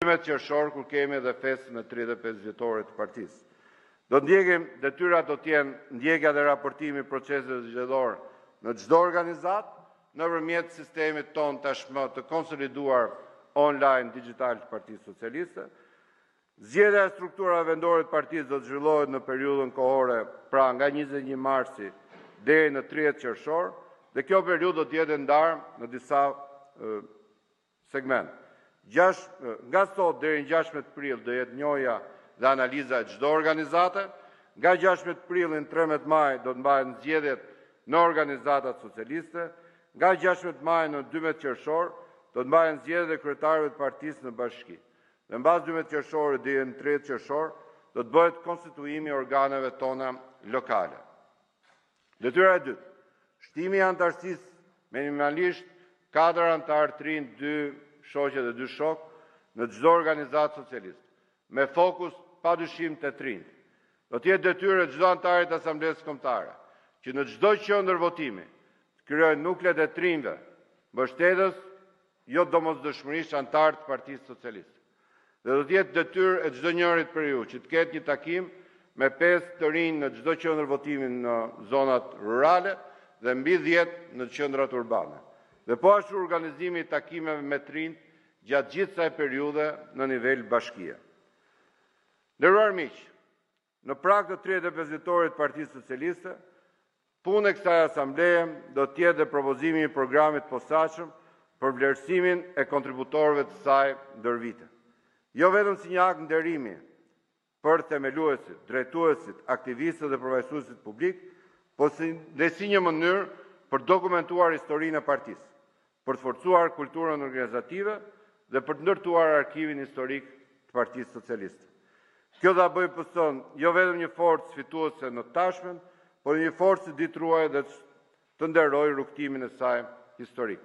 12 qershor, kur kemi edhe festën e 35 vjetorit të partisë. Do ndjekim, detyrat do t'jenë ndjekja dhe raportimi proceset zgjedhor në çdo organizat, nëpërmjet sistemit ton tashmë të konsoliduar online digital të Partisë Socialiste. Zgjedhja e strukturave vendore të partisë do të zhvillohet në periudhën kohore, pra nga 21 marsi deri në 30 qershor, dhe kjo periudhë do të jetë ndarë në disa segment. Nga sot deri në 16 prill do jetë njohja dhe analiza e çdo organizate. Nga 16 prill në 13 maj do të mbahen zgjedhjet në organizatat socialiste. Nga 16 maj në 12 qershor do të mbahen zgjedhjet e kryetarëve të partisë në bashki. Dhe mbas 12 qershorit deri në 30 qershor do të bëhet konstituimi i organeve tona lokale. Detyra e dytë, shtimi i anëtarësisë minimalisht 4 anëtarë të rinj, 2 shoqe dhe 2 shok në çdo organizatë socialiste, me fokus padyshim te të rinjt. Do të jetë detyrë e çdo anëtarit të Asamblesë Kombëtare që në çdo qendër votimi të krijojë nuklet e të rinjve, mbështetës jo domosdoshmërisht anëtar të Partisë Socialiste. Dhe do të jetë detyrë e çdo njërit për ju që të ketë një takim me 5 të rinj në çdo qendër votimi në zonat rurale dhe mbi 10 në qendrat urbane. Dhe po ashtu organizimi i takimeve me të rinjt gjatë gjithë kësaj periudhe në nivel bashkie. Nderuar miq, në prag të 35 vjetorit të Partisë Socialiste, punë e kësaj asambleje do të jetë dhe propozimi i programit posaçëm për vlerësimin e kontributorëve të saj ndër vite. Jo vetëm si një akt nderimi për themeluesit, drejtuesit, aktivistët dhe përfaqësuesit publik, por dhe si një mënyrë për dokumentuar historinë e partisë, për të forcuar kulturën organizative dhe për të ndërtuar arkivin historik të Partisë Socialiste. Kjo do ta bëjë PS-n jo vetëm një forcë fituese në tashmen, por një forcë që ditruaj dhe të nderojë rrugtimin e saj historik.